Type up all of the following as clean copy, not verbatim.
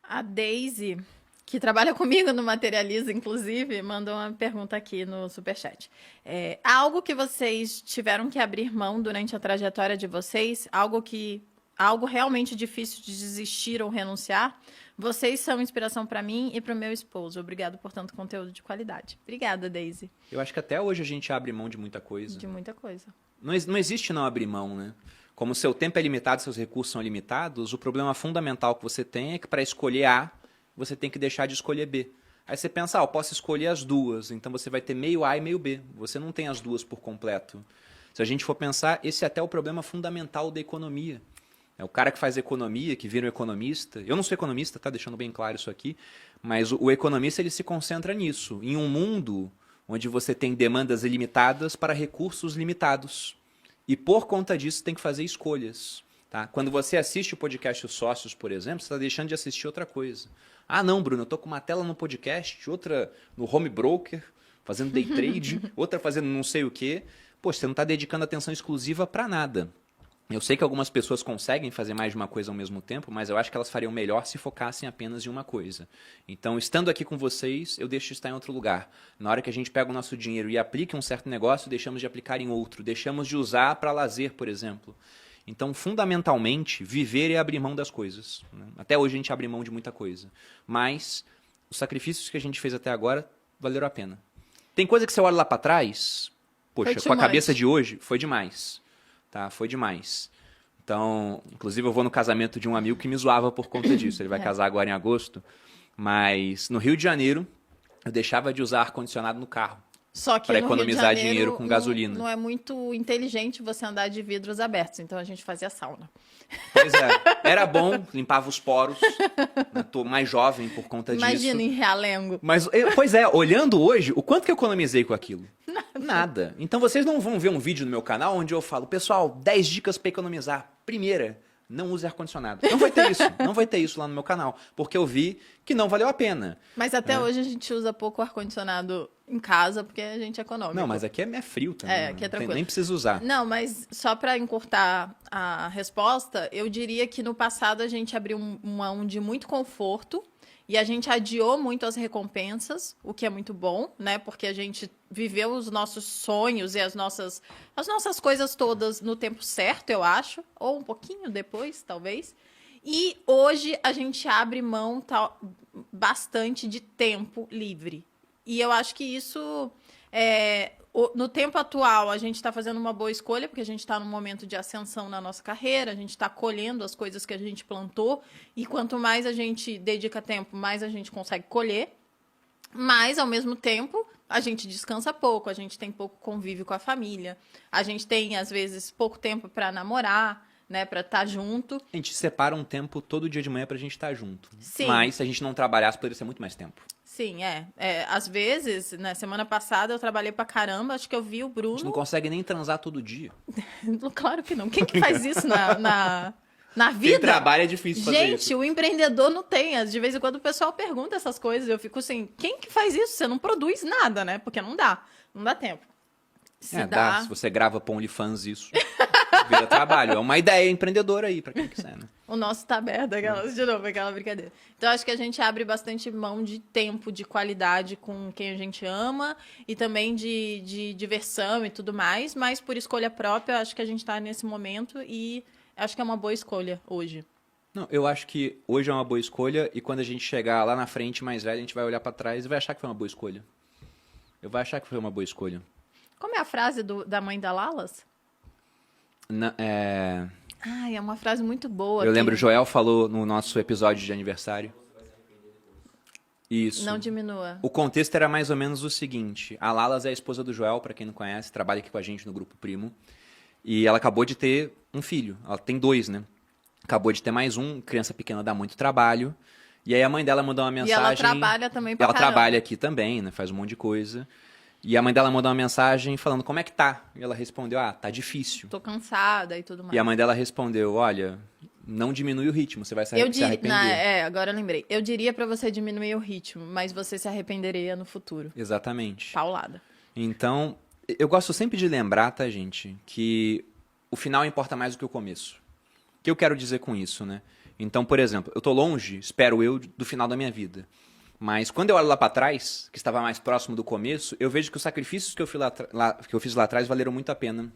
A Daisy, que trabalha comigo no Materializa, inclusive, mandou uma pergunta aqui no Superchat. Há algo que vocês tiveram que abrir mão durante a trajetória de vocês? Algo realmente difícil de desistir ou renunciar? Vocês são inspiração para mim e para o meu esposo. Obrigado por tanto conteúdo de qualidade. Obrigada, Daisy. Eu acho que até hoje a gente abre mão de muita coisa. De muita coisa. Não existe não abrir mão, né? Como o seu tempo é limitado, seus recursos são limitados, o problema fundamental que você tem é que para escolher A, você tem que deixar de escolher B. Aí você pensa, eu posso escolher as duas, então você vai ter meio A e meio B. Você não tem as duas por completo. Se a gente for pensar, esse é até o problema fundamental da economia. É o cara que faz economia, que vira um economista. Eu não sou economista, tá deixando bem claro isso aqui, mas o economista ele se concentra nisso, em um mundo onde você tem demandas ilimitadas para recursos limitados. E por conta disso tem que fazer escolhas. Tá? Quando você assiste o podcast Os Sócios, por exemplo, você está deixando de assistir outra coisa. Ah, não, Bruno, eu estou com uma tela no podcast, outra no home broker, fazendo day trade, outra fazendo não sei o quê. Poxa, você não está dedicando atenção exclusiva para nada. Eu sei que algumas pessoas conseguem fazer mais de uma coisa ao mesmo tempo, mas eu acho que elas fariam melhor se focassem apenas em uma coisa. Então, estando aqui com vocês, eu deixo de estar em outro lugar. Na hora que a gente pega o nosso dinheiro e aplica em um certo negócio, deixamos de aplicar em outro. Deixamos de usar para lazer, por exemplo. Então, fundamentalmente, viver é abrir mão das coisas. Né? Até hoje a gente abre mão de muita coisa. Mas os sacrifícios que a gente fez até agora valeram a pena. Tem coisa que você olha lá para trás, poxa, com a cabeça de hoje, foi demais. Tá, foi demais. Então, inclusive eu vou no casamento de um amigo que me zoava por conta disso. Ele vai casar agora em agosto. Mas no Rio de Janeiro, eu deixava de usar ar-condicionado no carro. Só que para economizar dinheiro com gasolina. Não é muito inteligente você andar de vidros abertos. Então a gente fazia sauna. Pois é. Era bom, limpava os poros. Estou mais jovem por conta disso. Imagina em Realengo. Mas, pois é, olhando hoje, o quanto que eu economizei com aquilo? Nada. Então vocês não vão ver um vídeo no meu canal onde eu falo, pessoal, 10 dicas para economizar. Primeira, não use ar-condicionado. Não vai ter isso. Não vai ter isso lá no meu canal. Porque eu vi que não valeu a pena. Mas até hoje a gente usa pouco ar-condicionado em casa, porque a gente é econômico. Não, mas aqui é frio também. Aqui é tranquilo. Nem precisa usar. Não, mas só para encurtar a resposta, eu diria que no passado a gente abriu um de muito conforto e a gente adiou muito as recompensas, o que é muito bom, né? Porque a gente viveu os nossos sonhos e as nossas coisas todas no tempo certo, eu acho, ou um pouquinho depois, talvez. E hoje a gente abre mão bastante de tempo livre. E eu acho que isso, no tempo atual, a gente está fazendo uma boa escolha, porque a gente está num momento de ascensão na nossa carreira, a gente está colhendo as coisas que a gente plantou, e quanto mais a gente dedica tempo, mais a gente consegue colher. Mas, ao mesmo tempo, a gente descansa pouco, a gente tem pouco convívio com a família, a gente tem, às vezes, pouco tempo para namorar, né, para estar junto. A gente separa um tempo todo dia de manhã pra gente estar junto. Sim. Mas se a gente não trabalhasse, poderia ser muito mais tempo. Sim, às vezes, na semana passada eu trabalhei pra caramba, acho que eu vi o Bruno... A gente não consegue nem transar todo dia. Claro que não. Quem que faz isso na vida? Quem trabalha é difícil fazer isso. Gente, o empreendedor não tem. De vez em quando o pessoal pergunta essas coisas, eu fico assim, quem que faz isso? Você não produz nada, né? Porque não dá tempo. Se você grava pra OnlyFans isso, vira trabalho. É uma ideia empreendedora aí, pra quem quiser, né? O nosso tá aberto, de novo, aquela brincadeira. Então, acho que a gente abre bastante mão de tempo, de qualidade com quem a gente ama e também de diversão e tudo mais, mas por escolha própria, acho que a gente tá nesse momento e acho que é uma boa escolha hoje. Não, eu acho que hoje é uma boa escolha e quando a gente chegar lá na frente, mais velho, a gente vai olhar pra trás e vai achar que foi uma boa escolha. Eu vou achar que foi uma boa escolha. Como é a frase da mãe da Lalas? Ai, é uma frase muito boa. Eu lembro, o Joel falou no nosso episódio de aniversário. Isso. Não diminua. O contexto era mais ou menos o seguinte. A Lalas é a esposa do Joel, pra quem não conhece, trabalha aqui com a gente no Grupo Primo. E ela acabou de ter um filho. Ela tem 2, né? Acabou de ter mais um. Criança pequena dá muito trabalho. E aí a mãe dela mandou uma mensagem... E ela trabalha também pra Ela caramba. trabalha aqui também, né? Faz um monte de coisa. E a mãe dela mandou uma mensagem falando como é que tá. E ela respondeu, tá difícil. Tô cansada e tudo mais. E a mãe dela respondeu, olha, não diminui o ritmo, você vai se arrepender. Agora eu lembrei. Eu diria pra você diminuir o ritmo, mas você se arrependeria no futuro. Exatamente. Paulada. Então, eu gosto sempre de lembrar, tá, gente, que o final importa mais do que o começo. O que eu quero dizer com isso, né? Então, por exemplo, eu estou longe, espero eu, do final da minha vida. Mas quando eu olho lá para trás, que estava mais próximo do começo, eu vejo que os sacrifícios que eu fiz lá atrás valeram muito a pena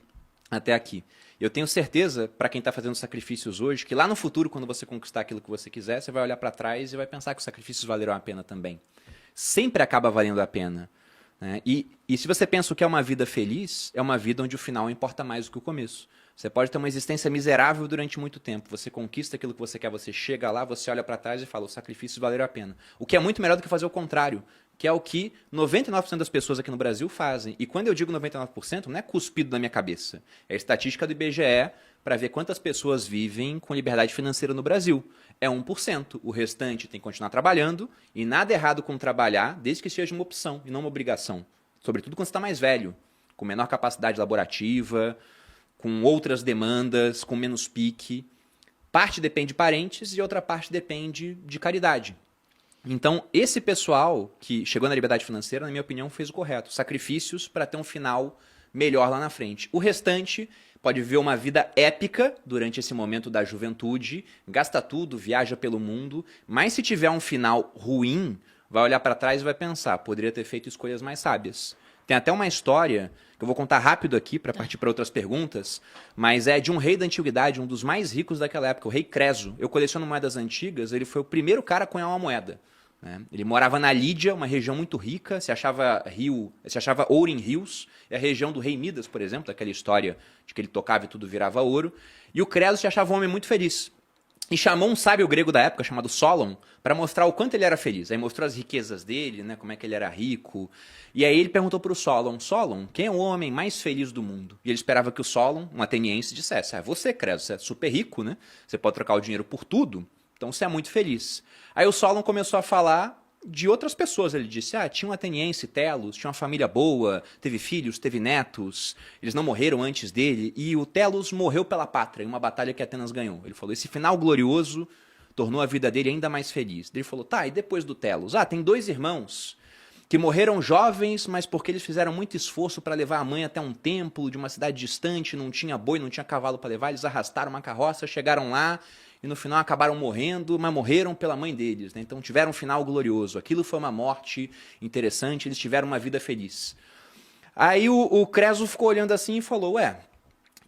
até aqui. Eu tenho certeza, para quem está fazendo sacrifícios hoje, que lá no futuro, quando você conquistar aquilo que você quiser, você vai olhar para trás e vai pensar que os sacrifícios valeram a pena também. Sempre acaba valendo a pena. Né? E se você pensa o que é uma vida feliz, é uma vida onde o final importa mais do que o começo. Você pode ter uma existência miserável durante muito tempo. Você conquista aquilo que você quer, você chega lá, você olha para trás e fala, os sacrifícios valeram a pena. O que é muito melhor do que fazer o contrário, que é o que 99% das pessoas aqui no Brasil fazem. E quando eu digo 99%, não é cuspido na minha cabeça. É a estatística do IBGE para ver quantas pessoas vivem com liberdade financeira no Brasil. É 1%. O restante tem que continuar trabalhando e nada errado com trabalhar, desde que seja uma opção e não uma obrigação. Sobretudo quando você está mais velho, com menor capacidade laborativa, com outras demandas, com menos pique. Parte depende de parentes e outra parte depende de caridade. Então, esse pessoal que chegou na liberdade financeira, na minha opinião, fez o correto. Sacrifícios para ter um final melhor lá na frente. O restante pode viver uma vida épica durante esse momento da juventude, gasta tudo, viaja pelo mundo, mas se tiver um final ruim, vai olhar para trás e vai pensar, poderia ter feito escolhas mais sábias. Tem até uma história, que eu vou contar rápido aqui para partir para outras perguntas, mas é de um rei da antiguidade, um dos mais ricos daquela época, o rei Creso. Eu coleciono moedas antigas, ele foi o primeiro cara a cunhar uma moeda. Né? Ele morava na Lídia, uma região muito rica, se achava ouro em rios, é a região do rei Midas, por exemplo, daquela história de que ele tocava e tudo virava ouro. E o Creso se achava um homem muito feliz. E chamou um sábio grego da época, chamado Solon, para mostrar o quanto ele era feliz. Aí mostrou as riquezas dele, né, como é que ele era rico. E aí ele perguntou para o Solon, Solon, quem é o homem mais feliz do mundo? E ele esperava que o Solon, um ateniense, dissesse, você, Creso, você é super rico, né? Você pode trocar o dinheiro por tudo, então você é muito feliz. Aí o Solon começou a falar de outras pessoas. Ele disse, tinha um ateniense, Telos, tinha uma família boa, teve filhos, teve netos, eles não morreram antes dele, e o Telos morreu pela pátria, em uma batalha que Atenas ganhou. Ele falou, esse final glorioso tornou a vida dele ainda mais feliz. Ele falou, e depois do Telos? Tem 2 irmãos que morreram jovens, mas porque eles fizeram muito esforço para levar a mãe até um templo de uma cidade distante, não tinha boi, não tinha cavalo para levar, eles arrastaram uma carroça, chegaram lá, e no final acabaram morrendo, mas morreram pela mãe deles. Né? Então tiveram um final glorioso. Aquilo foi uma morte interessante, eles tiveram uma vida feliz. Aí o Creso ficou olhando assim e falou,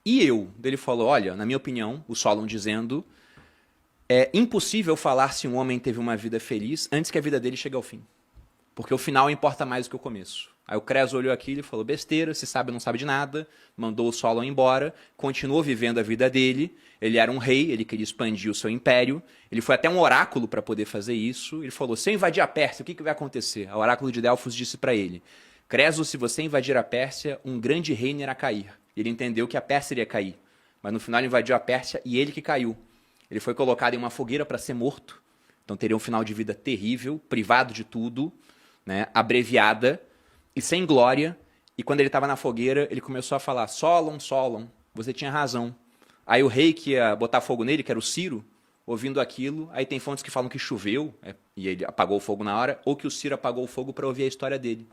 e eu? Ele falou, olha, na minha opinião, o Solon dizendo, é impossível falar se um homem teve uma vida feliz antes que a vida dele chegue ao fim. Porque o final importa mais do que o começo. Aí o Creso olhou aquilo e falou, besteira, se sabe não sabe de nada, mandou o Solon embora, continuou vivendo a vida dele, ele era um rei, ele queria expandir o seu império, ele foi até um oráculo para poder fazer isso, ele falou, se eu invadir a Pérsia, o que vai acontecer? O oráculo de Delfos disse para ele, Creso, se você invadir a Pérsia, um grande reino irá cair. Ele entendeu que a Pérsia iria cair, mas no final ele invadiu a Pérsia e ele que caiu. Ele foi colocado em uma fogueira para ser morto, então teria um final de vida terrível, privado de tudo, né, abreviada e sem glória. E quando ele estava na fogueira, ele começou a falar, Solon, Solon, você tinha razão. Aí o rei que ia botar fogo nele, que era o Ciro, ouvindo aquilo, aí tem fontes que falam que choveu, e ele apagou o fogo na hora, ou que o Ciro apagou o fogo para ouvir a história dele.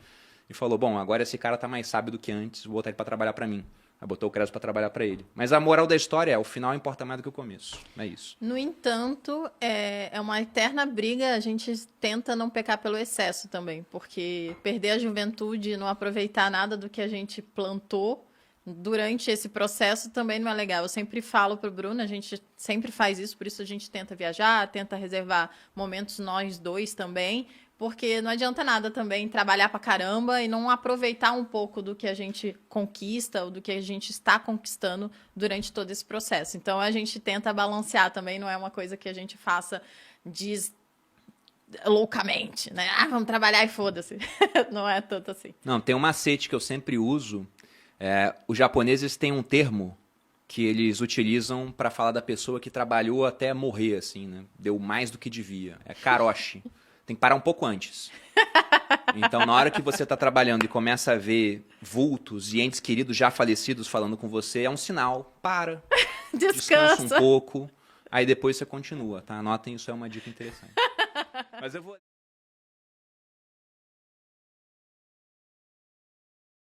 E falou, bom, agora esse cara tá mais sábio do que antes, vou botar ele para trabalhar para mim. Aí botou o Creso para trabalhar para ele. Mas a moral da história é, o final importa mais do que o começo. É isso. No entanto, é uma eterna briga, a gente tenta não pecar pelo excesso também, porque perder a juventude e não aproveitar nada do que a gente plantou durante esse processo também não é legal. Eu sempre falo pro Bruno, a gente sempre faz isso, por isso a gente tenta viajar, tenta reservar momentos nós dois também, porque não adianta nada também trabalhar pra caramba e não aproveitar um pouco do que a gente conquista ou do que a gente está conquistando durante todo esse processo. Então a gente tenta balancear também, não é uma coisa que a gente faça loucamente, né? Vamos trabalhar e foda-se. Não é tanto assim. Não, tem um macete que eu sempre uso. Os japoneses têm um termo que eles utilizam para falar da pessoa que trabalhou até morrer, assim, né? Deu mais do que devia. É karoshi. Tem que parar um pouco antes. Então, na hora que você está trabalhando e começa a ver vultos e entes queridos já falecidos falando com você, é um sinal. Para. Descansa um pouco. Aí depois você continua, tá? Anotem, isso é uma dica interessante. Mas eu vou...